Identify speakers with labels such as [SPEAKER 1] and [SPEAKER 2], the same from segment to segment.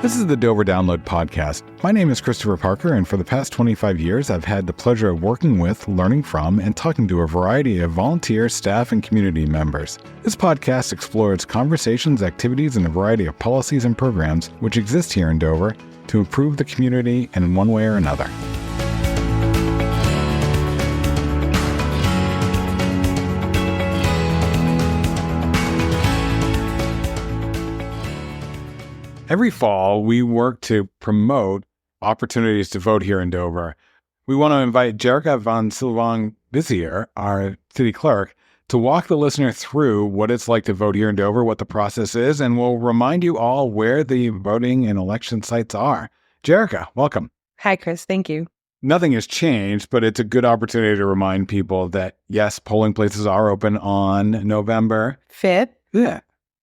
[SPEAKER 1] This is the Dover Download Podcast. My name is Christopher Parker, and for the past 25 years, I've had the pleasure of working with, learning from, and talking to a variety of volunteer, staff, and community members. This podcast explores conversations, activities, and a variety of policies and programs which exist here in Dover to improve the community in one way or another. Every fall, we work to promote opportunities to vote here in Dover. We want to invite Jerica van Sylvang-Vizier, our city clerk, to walk the listener through what it's like to vote here in Dover, what the process is, and we'll remind you all where the voting and election sites are. Jerica, welcome.
[SPEAKER 2] Hi, Chris. Thank you.
[SPEAKER 1] Nothing has changed, but it's a good opportunity to remind people that, yes, polling places are open on November
[SPEAKER 2] 5th.
[SPEAKER 1] Yeah.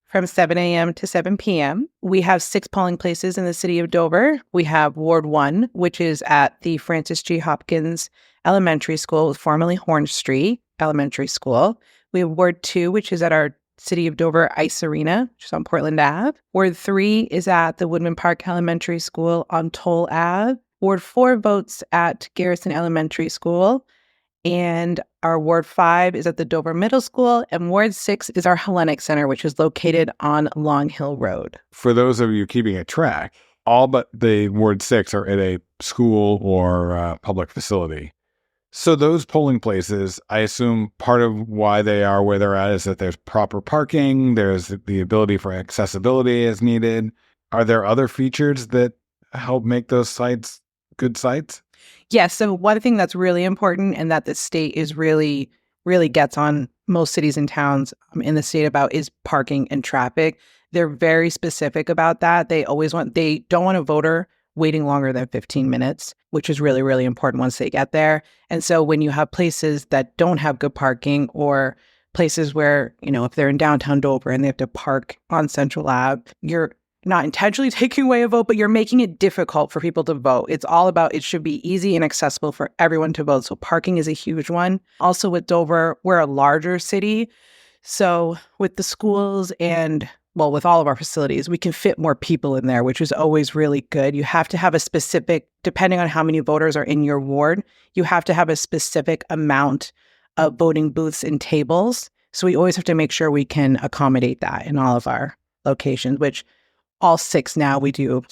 [SPEAKER 2] From 7 a.m. to 7 p.m. We have 6 polling places in the city of Dover. We have Ward 1, which is at the Francis G. Hopkins Elementary School, formerly Horn Street Elementary School. We have Ward 2, which is at our City of Dover Ice Arena, which is on Portland Ave. Ward 3 is at the Woodman Park Elementary School on Toll Ave. Ward 4 votes at Garrison Elementary School. And our Ward 5 is at the Dover Middle School, and Ward 6 is our Hellenic Center, which is located on Long Hill Road.
[SPEAKER 1] For those of you keeping a track, all but the Ward 6 are at a school or public facility. So those polling places, I assume part of why they are where they're at is that there's proper parking, there's the ability for accessibility as needed. Are there other features that help make those sites good sites?
[SPEAKER 2] Yes. So one thing that's really important and that the state is really gets on most cities and towns in the state about is parking and traffic. They're very specific about that. They don't want a voter waiting longer than 15 minutes, which is really, really important once they get there. And so when you have places that don't have good parking or places where, if they're in downtown Dover and they have to park on Central Ave, you're not intentionally taking away a vote, but you're making it difficult for people to vote. It's all about, it should be easy and accessible for everyone to vote. So parking is a huge one. Also with Dover, we're a larger city. So with the schools and, with all of our facilities, we can fit more people in there, which is always really good. You have to have a specific, depending on how many voters are in your ward, you have to have a specific amount of voting booths and tables. So we always have to make sure we can accommodate that in all of our locations, which all 6 now, we do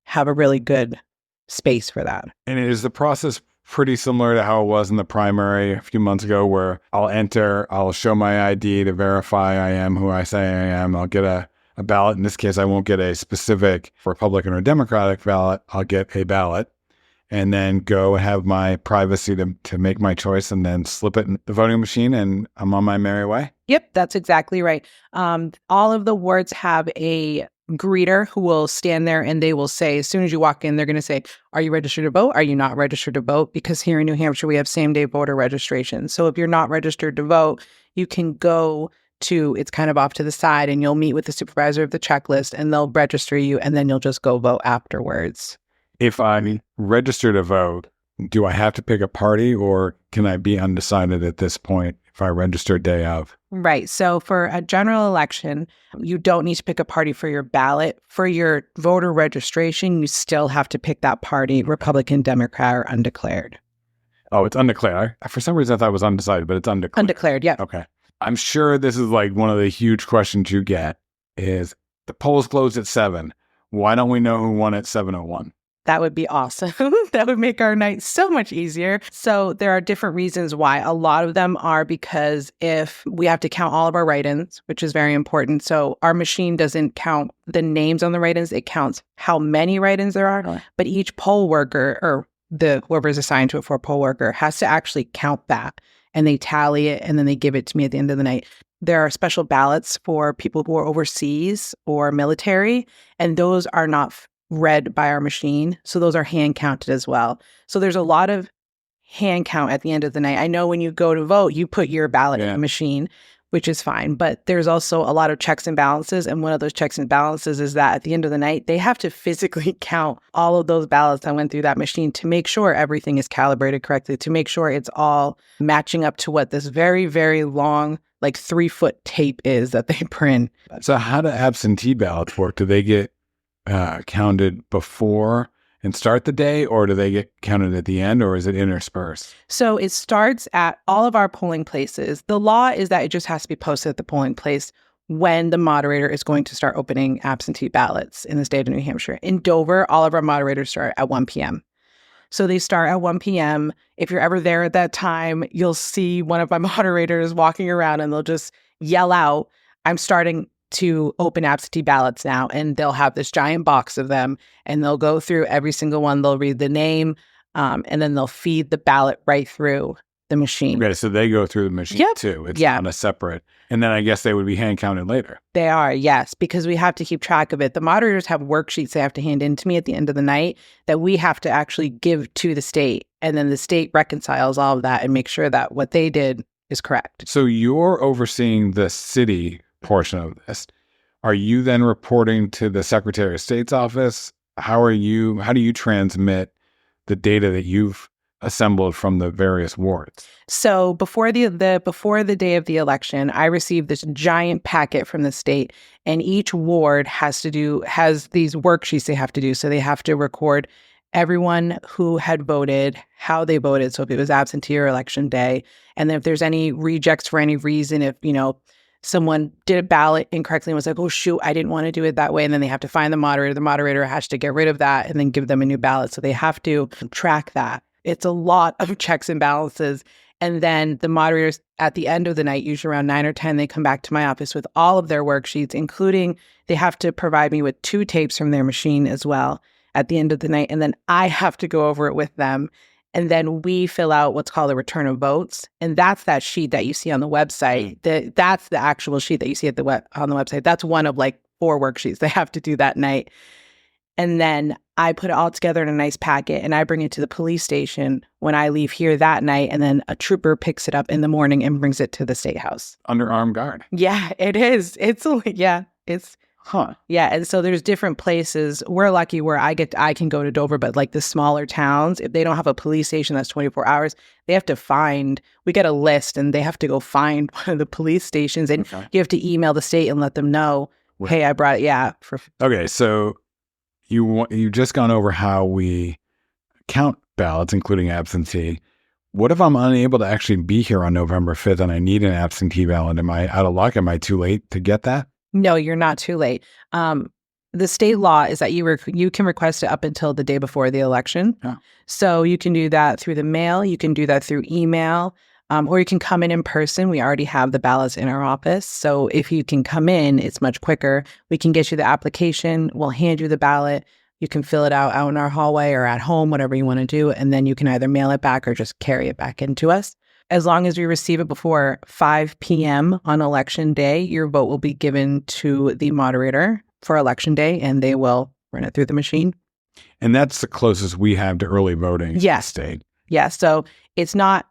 [SPEAKER 2] have a really good space for that.
[SPEAKER 1] And is the process pretty similar to how it was in the primary a few months ago, where I'll show my ID to verify I am who I say I am. I'll get a ballot. In this case, I won't get a specific Republican or Democratic ballot. I'll get a ballot and then go have my privacy to make my choice and then slip it in the voting machine and I'm on my merry way?
[SPEAKER 2] Yep, that's exactly right. All of the wards have a greeter who will stand there and they will say, as soon as you walk in, they're going to say, are you registered to vote? Are you not registered to vote? Because here in New Hampshire, we have same-day voter registration. So if you're not registered to vote, you can go to, it's kind of off to the side, and you'll meet with the supervisor of the checklist and they'll register you and then you'll just go vote afterwards.
[SPEAKER 1] If I'm registered to vote, do I have to pick a party or can I be undecided at this point if I register day of?
[SPEAKER 2] Right. So for a general election, you don't need to pick a party for your ballot. For your voter registration, you still have to pick that party, Republican, Democrat, or undeclared.
[SPEAKER 1] Oh, it's undeclared. For some reason, I thought it was undecided, but it's undeclared.
[SPEAKER 2] Undeclared, yeah.
[SPEAKER 1] Okay. I'm sure this is like one of the huge questions you get is the polls closed at 7. Why don't we know who won at 7:01?
[SPEAKER 2] That would be awesome. That would make our night so much easier. So there are different reasons why. A lot of them are because if we have to count all of our write-ins, which is very important. So our machine doesn't count the names on the write-ins. It counts how many write-ins there are. But each poll worker or whoever is assigned to it for a poll worker has to actually count that. And they tally it and then they give it to me at the end of the night. There are special ballots for people who are overseas or military, and those are not read by our machine. So those are hand counted as well. So there's a lot of hand count at the end of the night. I know when you go to vote, you put your ballot in the machine, which is fine. But there's also a lot of checks and balances. And one of those checks and balances is that at the end of the night, they have to physically count all of those ballots that went through that machine to make sure everything is calibrated correctly, to make sure it's all matching up to what this very, very long, like 3-foot tape is that they print.
[SPEAKER 1] So how do absentee ballots work? Do they get counted before and start the day, or do they get counted at the end, or is it interspersed?
[SPEAKER 2] So it starts at all of our polling places. The law is that it just has to be posted at the polling place when the moderator is going to start opening absentee ballots in the state of New Hampshire. In Dover, all of our moderators start at 1 p.m. So they start at 1 p.m. If you're ever there at that time, you'll see one of my moderators walking around and they'll just yell out, "I'm starting to open absentee ballots now." And they'll have this giant box of them and they'll go through every single one. They'll read the name and then they'll feed the ballot right through the machine.
[SPEAKER 1] Okay, so they go through the machine
[SPEAKER 2] Yep.
[SPEAKER 1] too. It's
[SPEAKER 2] Yeah.
[SPEAKER 1] not a separate. And then I guess they would be hand counted later.
[SPEAKER 2] They are, yes, because we have to keep track of it. The moderators have worksheets they have to hand in to me at the end of the night that we have to actually give to the state. And then the state reconciles all of that and make sure that what they did is correct.
[SPEAKER 1] So you're overseeing the city portion of this. Are you then reporting to the Secretary of State's office? How do you transmit the data that you've assembled from the various wards?
[SPEAKER 2] So before the day of the election, I received this giant packet from the state, and each ward has these worksheets they have to do. So they have to record everyone who had voted, how they voted. So if it was absentee or election day, and then if there's any rejects for any reason, if someone did a ballot incorrectly and was like, "Oh shoot, I didn't want to do it that way," and then they have to find the moderator. The moderator has to get rid of that and then give them a new ballot. So they have to track that. It's a lot of checks and balances. And then the moderators at the end of the night, usually around 9 or 10, they come back to my office with all of their worksheets, including they have to provide me with 2 tapes from their machine as well at the end of the night. And then I have to go over it with them. And then we fill out what's called a return of votes. And that's that sheet that you see on the website. That's the actual sheet that you see on the website. That's one of like 4 worksheets they have to do that night. And then I put it all together in a nice packet and I bring it to the police station when I leave here that night. And then a trooper picks it up in the morning and brings it to the state house.
[SPEAKER 1] Under armed guard.
[SPEAKER 2] Yeah, it is. Yeah. And so there's different places. We're lucky where I can go to Dover, but like the smaller towns, if they don't have a police station that's 24 hours, we get a list and they have to go find one of the police stations and you have to email the state and let them know, hey, I brought it.
[SPEAKER 1] Okay. So you just gone over how we count ballots, including absentee. What if I'm unable to actually be here on November 5th and I need an absentee ballot? Am I out of luck? Am I too late to get that?
[SPEAKER 2] No, you're not too late. The state law is that you can request it up until the day before the election.
[SPEAKER 1] Yeah.
[SPEAKER 2] So you can do that through the mail. You can do that through email, or you can come in person. We already have the ballots in our office. So if you can come in, it's much quicker. We can get you the application. We'll hand you the ballot. You can fill it out in our hallway or at home, whatever you want to do. And then you can either mail it back or just carry it back into us. As long as we receive it before 5 p.m. on election day, your vote will be given to the moderator for election day, and they will run it through the machine.
[SPEAKER 1] And that's the closest we have to early voting in the state.
[SPEAKER 2] Yeah, so it's not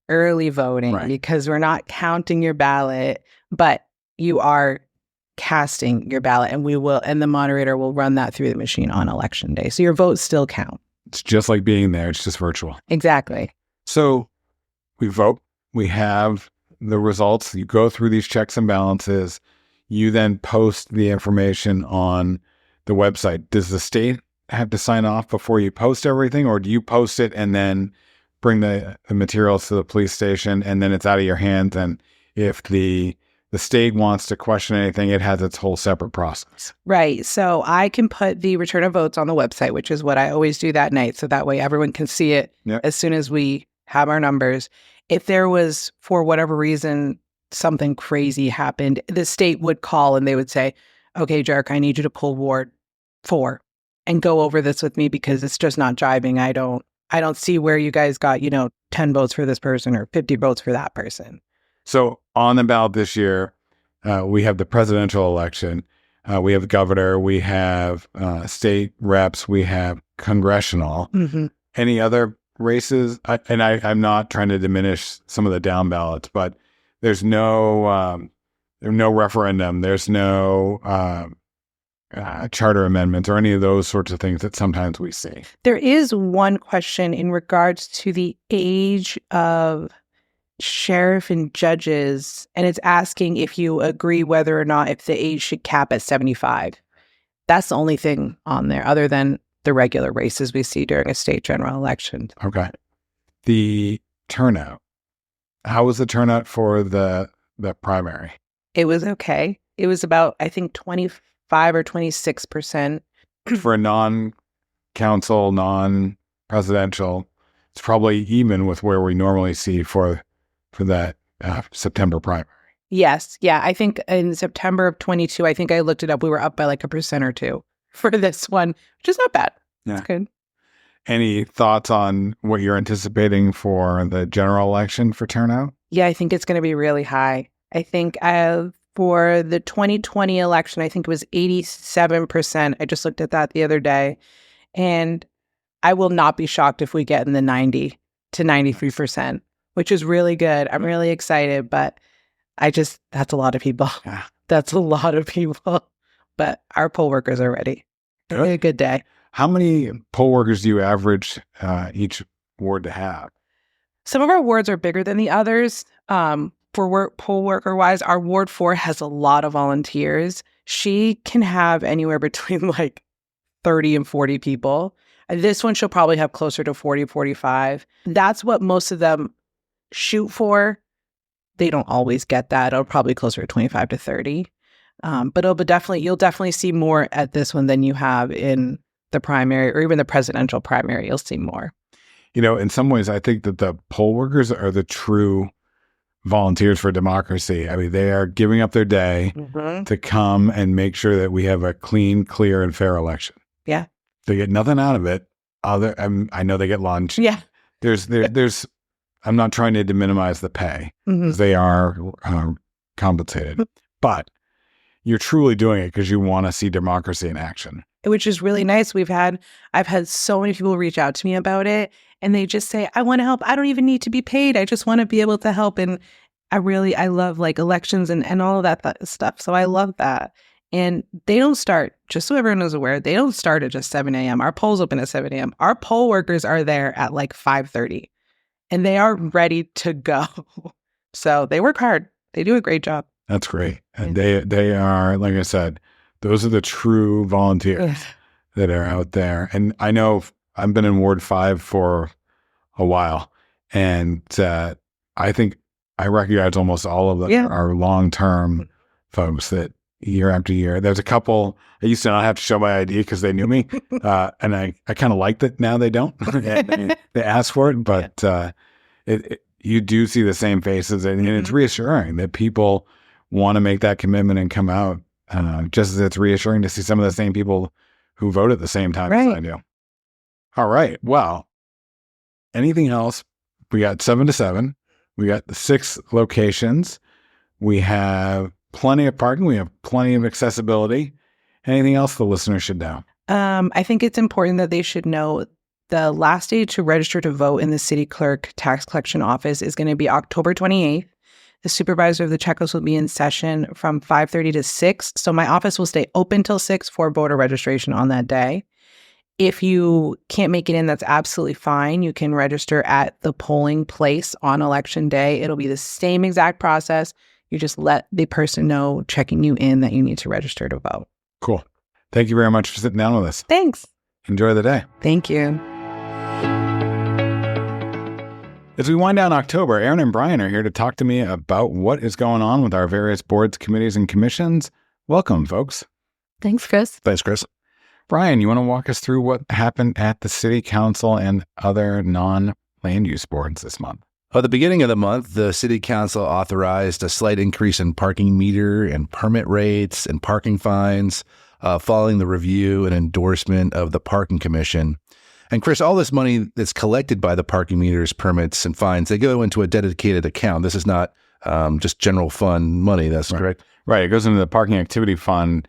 [SPEAKER 2] early voting because we're not counting your ballot, but you are casting your ballot, and the moderator will run that through the machine on election day. So your votes still count.
[SPEAKER 1] It's just like being there. It's just virtual.
[SPEAKER 2] Exactly.
[SPEAKER 1] So we vote. We have the results. You go through these checks and balances. You then post the information on the website. Does the state have to sign off before you post everything, or do you post it and then bring the materials to the police station and then it's out of your hands? And if the state wants to question anything, it has its whole separate process. Right.
[SPEAKER 2] So I can put the return of votes on the website, which is what I always do that night. So that way everyone can see it as soon as we have our numbers. If there was, for whatever reason, something crazy happened, the state would call and they would say, okay, Jarek, I need you to pull Ward 4 and go over this with me because it's just not jiving. I don't see where you guys got, 10 votes for this person or 50 votes for that person.
[SPEAKER 1] So on the ballot this year, we have the presidential election. We have the governor. We have state reps. We have congressional.
[SPEAKER 2] Mm-hmm.
[SPEAKER 1] Any other races? I'm not trying to diminish some of the down ballots, but there's no referendum. There's no charter amendments or any of those sorts of things that sometimes we see.
[SPEAKER 2] There is one question in regards to the age of sheriff and judges, and it's asking if you agree whether or not if the age should cap at 75. That's the only thing on there other than the regular races we see during a state general election.
[SPEAKER 1] Okay. The turnout. How was the turnout for the primary?
[SPEAKER 2] It was okay. It was about, I think, 25 or 26%.
[SPEAKER 1] For a non-council, non-presidential, it's probably even with where we normally see for that September primary.
[SPEAKER 2] Yes. Yeah. I think in September of 22, I think I looked it up. We were up by like 1% or 2% for this one, which is not bad.
[SPEAKER 1] Yeah.
[SPEAKER 2] It's good.
[SPEAKER 1] Any thoughts on what you're anticipating for the general election for turnout?
[SPEAKER 2] Yeah, I think it's going to be really high. I think for the 2020 election, I think it was 87%. I just looked at that the other day. And I will not be shocked if we get in the 90 to 93%, which is really good. I'm really excited, but that's a lot of people.
[SPEAKER 1] Yeah.
[SPEAKER 2] That's a lot of people. But our poll workers are ready. It'll be a good day.
[SPEAKER 1] How many poll workers do you average each ward to have?
[SPEAKER 2] Some of our wards are bigger than the others. For poll worker wise, our Ward 4 has a lot of volunteers. She can have anywhere between like 30 and 40 people. This one she'll probably have closer to 40, 45. That's what most of them shoot for. They don't always get that. It'll probably closer to 25 to 30. But you'll definitely see more at this one than you have in the primary or even the presidential primary. You'll see more.
[SPEAKER 1] In some ways, I think that the poll workers are the true volunteers for democracy. I mean, they are giving up their day to come and make sure that we have a clean, clear, and fair election.
[SPEAKER 2] Yeah.
[SPEAKER 1] They get nothing out of it. I know they get lunch.
[SPEAKER 2] Yeah.
[SPEAKER 1] There's. I'm not trying to minimize the pay. They are compensated, but you're truly doing it because you want to see democracy in action,
[SPEAKER 2] which is really nice. I've had so many people reach out to me about it, and they just say, I want to help. I don't even need to be paid. I just want to be able to help. And I love like elections and all of that stuff. So I love that. And they don't start, just so everyone is aware, they don't start at just 7 a.m. Our polls open at 7 a.m. Our poll workers are there at like 5:30 and they are ready to go. So they work hard. They do a great job.
[SPEAKER 1] That's great. And they are, like I said, those are the true volunteers that are out there. And I know I've been in Ward 5 for a while, and I think I recognize almost all of our long-term folks that year after year. There's a couple, I used to not have to show my ID because they knew me, and I kind of like that now they don't. They ask for it, but you do see the same faces, and it's reassuring that people want to make that commitment and come out, just as it's reassuring to see some of the same people who vote at the same time as I do. All right. Well, anything else? We got 7 to 7. We got the 6 locations. We have plenty of parking. We have plenty of accessibility. Anything else the listener should know?
[SPEAKER 2] I think it's important that they should know the last day to register to vote in the city clerk tax collection office is going to be October 28th. The supervisor of the checklist will be in session from 5:30 to 6. So my office will stay open till 6 for voter registration on that day. If you can't make it in, that's absolutely fine. You can register at the polling place on election day. It'll be the same exact process. You just let the person know checking you in that you need to register to vote.
[SPEAKER 1] Cool. Thank you very much for sitting down with us.
[SPEAKER 2] Thanks.
[SPEAKER 1] Enjoy the day.
[SPEAKER 2] Thank you.
[SPEAKER 1] As we wind down October, Erin and Brian are here to talk to me about what is going on with our various boards, committees, and commissions. Welcome, folks.
[SPEAKER 3] Thanks, Chris.
[SPEAKER 1] Thanks, Chris. Brian, you want to walk us through what happened at the City Council and other non-land use boards this month?
[SPEAKER 4] At the beginning of the month, the City Council authorized a slight increase in parking meter and permit rates and parking fines following the review and endorsement of the Parking Commission. And Chris, all this money that's collected by the parking meters, permits, and fines, they go into a dedicated account. This is not just general fund money. That's correct?
[SPEAKER 1] Right. It goes into the Parking Activity Fund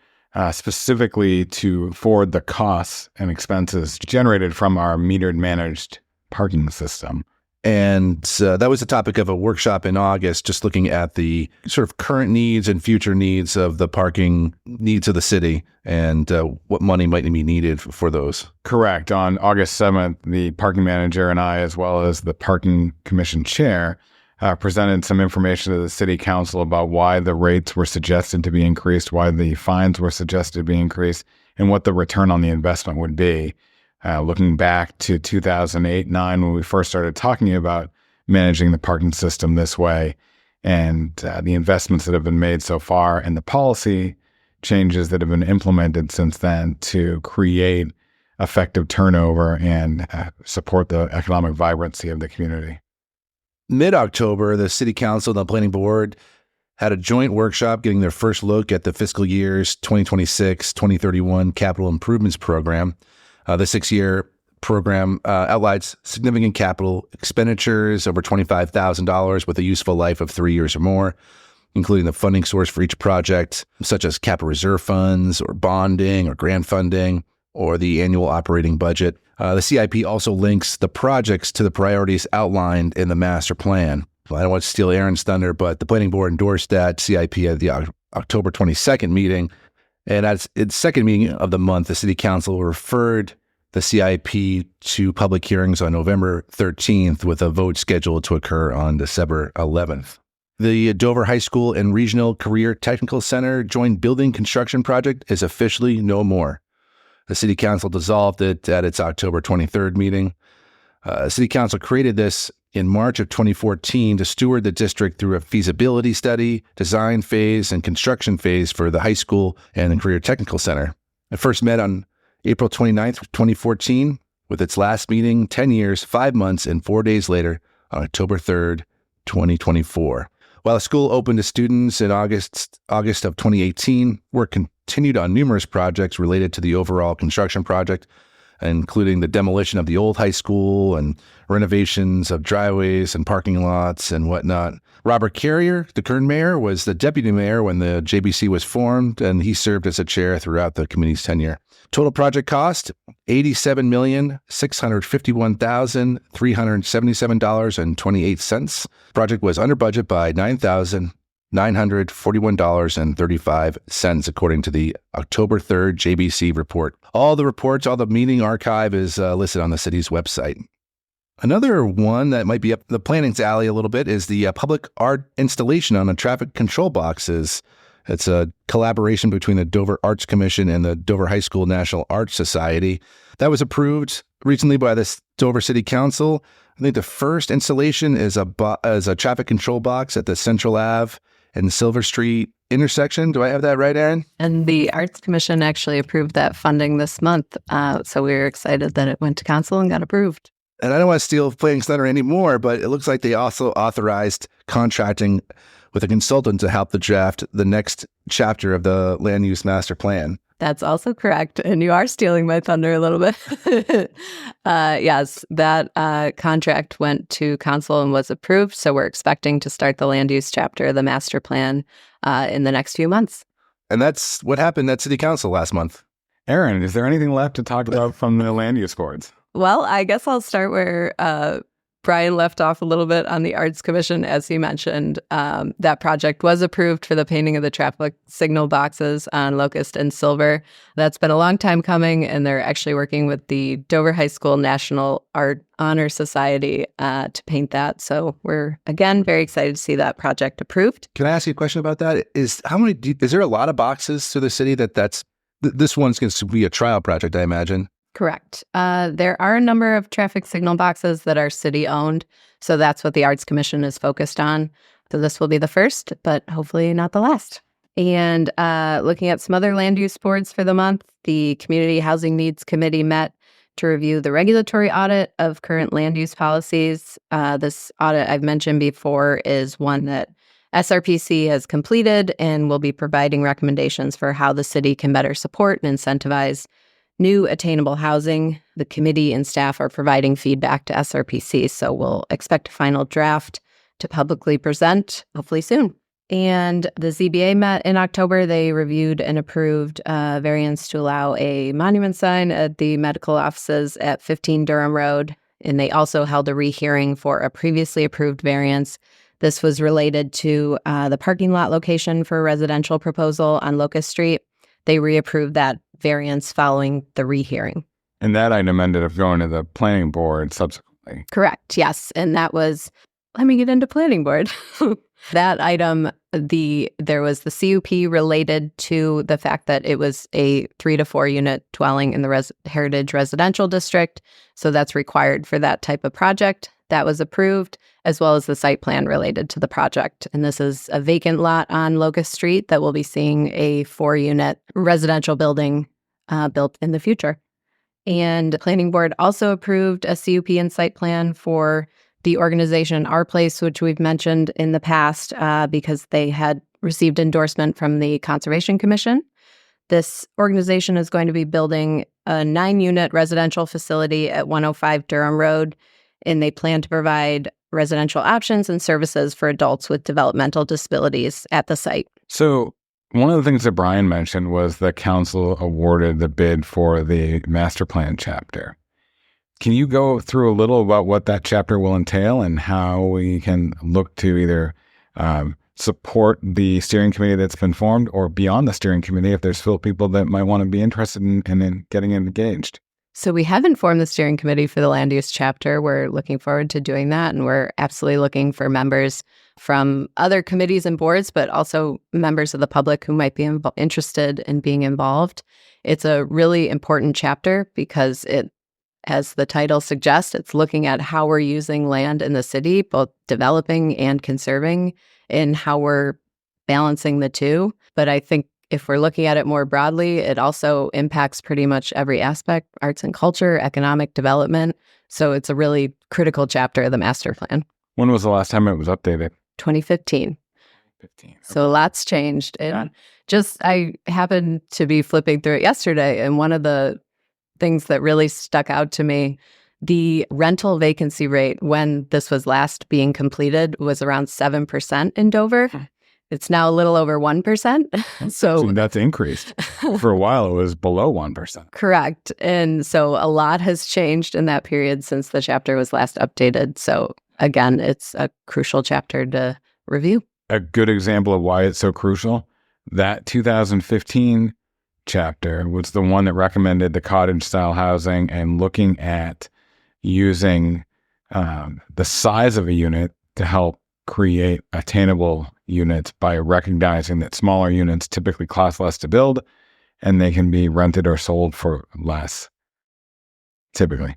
[SPEAKER 1] specifically to forward the costs and expenses generated from our metered managed parking system.
[SPEAKER 4] And that was the topic of a workshop in August, just looking at the sort of current needs and future needs of the parking needs of the city and what money might be needed for those.
[SPEAKER 1] Correct. On August 7th, the parking manager and I, as well as the Parking Commission chair, presented some information to the City Council about why the rates were suggested to be increased, why the fines were suggested to be increased, and what the return on the investment would be. Looking back to 2008-9, when we first started talking about managing the parking system this way, and the investments that have been made so far and the policy changes that have been implemented since then to create effective turnover and support the economic vibrancy of the community.
[SPEAKER 4] Mid-October, the City Council and the Planning Board had a joint workshop getting their first look at the fiscal years 2026-2031 Capital Improvements Program. The 6-year program outlines significant capital expenditures over $25,000 with a useful life of 3 years or more, including the funding source for each project, such as capital reserve funds or bonding or grant funding or the annual operating budget. The CIP also links the projects to the priorities outlined in the master plan. Well, I don't want to steal Erin's thunder, but the Planning Board endorsed that CIP at the October 22nd meeting. And at its second meeting of the month, the City Council referred the CIP to public hearings on November 13th with a vote scheduled to occur on December 11th. The Dover High School and Regional Career Technical Center joint building construction project is officially no more. The City Council dissolved it at its October 23rd meeting. City Council created this in March of 2014 to steward the district through a feasibility study, design phase, and construction phase for the high school and the Career Technical Center. It first met on April 29th, 2014, with its last meeting 10 years, 5 months, and 4 days later on October 3rd, 2024. While the school opened to students in August of 2018, work continued on numerous projects related to the overall construction project, including the demolition of the old high school and renovations of driveways and parking lots and whatnot. Robert Carrier, the current mayor, was the deputy mayor when the JBC was formed, and he served as a chair throughout the committee's tenure. Total project cost, $87,651,377.28. Project was under budget by $9,941.35, according to the October 3rd JBC report. All the reports, all the meeting archive is listed on the city's website. Another one that might be up the planning's alley a little bit is the public art installation on the traffic control boxes. It's a collaboration between the Dover Arts Commission and the Dover High School National Arts Society. That was approved recently by the Dover City Council. I think the first installation is a traffic control box at the Central Ave and Silver Street intersection. Do I have that right, Erin?
[SPEAKER 3] And the Arts Commission actually approved that funding this month. So we were excited that it went to council and got approved.
[SPEAKER 4] And I don't want to steal Planning's thunder anymore, but it looks like they also authorized contracting with a consultant to help the draft the next chapter of the land use master plan.
[SPEAKER 3] That's also correct. And you are stealing my thunder a little bit. Yes, that contract went to council and was approved. So we're expecting to start the land use chapter of the master plan in the next few months.
[SPEAKER 4] And that's what happened at City Council last month.
[SPEAKER 1] Erin, is there anything left to talk about from the land use boards?
[SPEAKER 3] Well, I guess I'll start where Brian left off a little bit on the Arts Commission. As he mentioned, that project was approved for the painting of the traffic signal boxes on Locust and Silver. That's been a long time coming, and they're actually working with the Dover High School National Art Honor Society to paint that. So we're, again, very excited to see that project approved.
[SPEAKER 4] Can I ask you a question about that? Is there a lot of boxes to the city this one's going to be a trial project, I imagine?
[SPEAKER 3] Correct. There are a number of traffic signal boxes that are city-owned, so that's what the Arts Commission is focused on. So this will be the first, but hopefully not the last. And looking at some other land use boards for the month, the Community Housing Needs Committee met to review the regulatory audit of current land use policies. This audit I've mentioned before is one that SRPC has completed and will be providing recommendations for how the city can better support and incentivize new attainable housing. The committee and staff are providing feedback to SRPC, so we'll expect a final draft to publicly present hopefully soon. And the ZBA met in October. They reviewed and approved variance to allow a monument sign at the medical offices at 15 Durham Road. And they also held a rehearing for a previously approved variance. This was related to the parking lot location for a residential proposal on Locust Street. They reapproved that variance following the rehearing.
[SPEAKER 1] And that item ended up going to the planning board subsequently.
[SPEAKER 3] Correct, yes. And that was, let me get into planning board. That item, there was the CUP related to the fact that it was a 3 to 4 unit dwelling in the Heritage Residential District. So that's required for that type of project. That was approved, as well as the site plan related to the project. And this is a vacant lot on Locust Street that will be seeing a 4-unit residential building built in the future. And the planning board also approved a CUP and site plan for the organization Our Place, which we've mentioned in the past because they had received endorsement from the Conservation Commission. This organization is going to be building a 9-unit residential facility at 105 Durham Road, and they plan to provide residential options and services for adults with developmental disabilities at the site.
[SPEAKER 1] So one of the things that Brian mentioned was the council awarded the bid for the master plan chapter. Can you go through a little about what that chapter will entail and how we can look to either support the steering committee that's been formed or beyond the steering committee if there's still people that might want to be interested in getting engaged?
[SPEAKER 3] So we haven't formed the steering committee for the land use chapter. We're looking forward to doing that, and we're absolutely looking for members from other committees and boards, but also members of the public who might be interested in being involved. It's a really important chapter because it, as the title suggests, it's looking at how we're using land in the city, both developing and conserving, and how we're balancing the two. But I think if we're looking at it more broadly, it also impacts pretty much every aspect, arts and culture, economic development. So it's a really critical chapter of the master plan.
[SPEAKER 1] When was the last time it was updated?
[SPEAKER 3] 2015.
[SPEAKER 1] 15.
[SPEAKER 3] So lots changed. And I happened to be flipping through it yesterday, and one of the things that really stuck out to me, the rental vacancy rate when this was last being completed was around 7% in Dover. It's now a little over 1%. So
[SPEAKER 1] that's increased. For a while, it was below 1%.
[SPEAKER 3] Correct. And so a lot has changed in that period since the chapter was last updated. So again, it's a crucial chapter to review.
[SPEAKER 1] A good example of why it's so crucial, that 2015 chapter was the one that recommended the cottage-style housing and looking at using the size of a unit to help create attainable units by recognizing that smaller units typically cost less to build and they can be rented or sold for less, typically.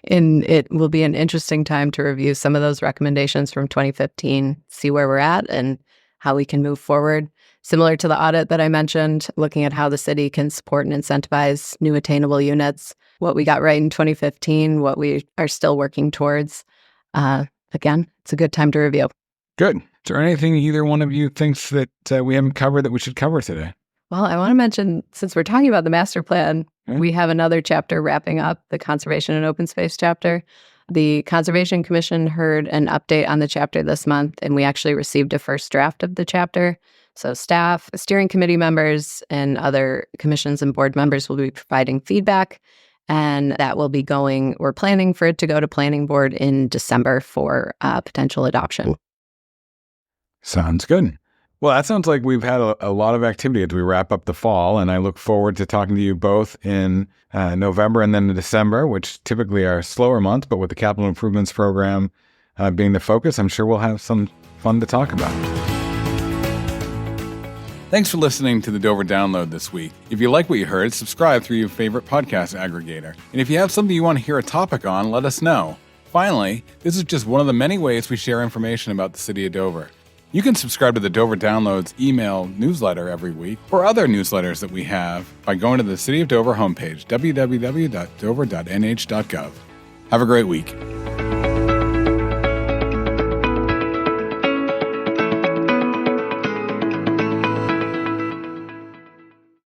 [SPEAKER 3] And it will be an interesting time to review some of those recommendations from 2015, see where we're at and how we can move forward. Similar to the audit that I mentioned, looking at how the city can support and incentivize new attainable units, what we got right in 2015, what we are still working towards. Again, it's a good time to review.
[SPEAKER 1] Good. Is there anything either one of you thinks that we haven't covered that we should cover today?
[SPEAKER 3] Well, I want to mention, since we're talking about the master plan, we have another chapter wrapping up, the Conservation and Open Space chapter. The Conservation Commission heard an update on the chapter this month, and we actually received a first draft of the chapter. So staff, steering committee members, and other commissions and board members will be providing feedback, and that will be we're planning for it to go to planning board in December for potential adoption.
[SPEAKER 1] Sounds good. Well, that sounds like we've had a lot of activity as we wrap up the fall, and I look forward to talking to you both in November and then in December, which typically are slower months, but with the capital improvements program being the focus, I'm sure we'll have some fun to talk about. Thanks for listening to the Dover Download this week. If you like what you heard, subscribe through your favorite podcast aggregator. And if you have something you want to hear a topic on, let us know. Finally, this is just one of the many ways we share information about the city of Dover. You can subscribe to the Dover Downloads email newsletter every week or other newsletters that we have by going to the City of Dover homepage, www.dover.nh.gov. Have a great week.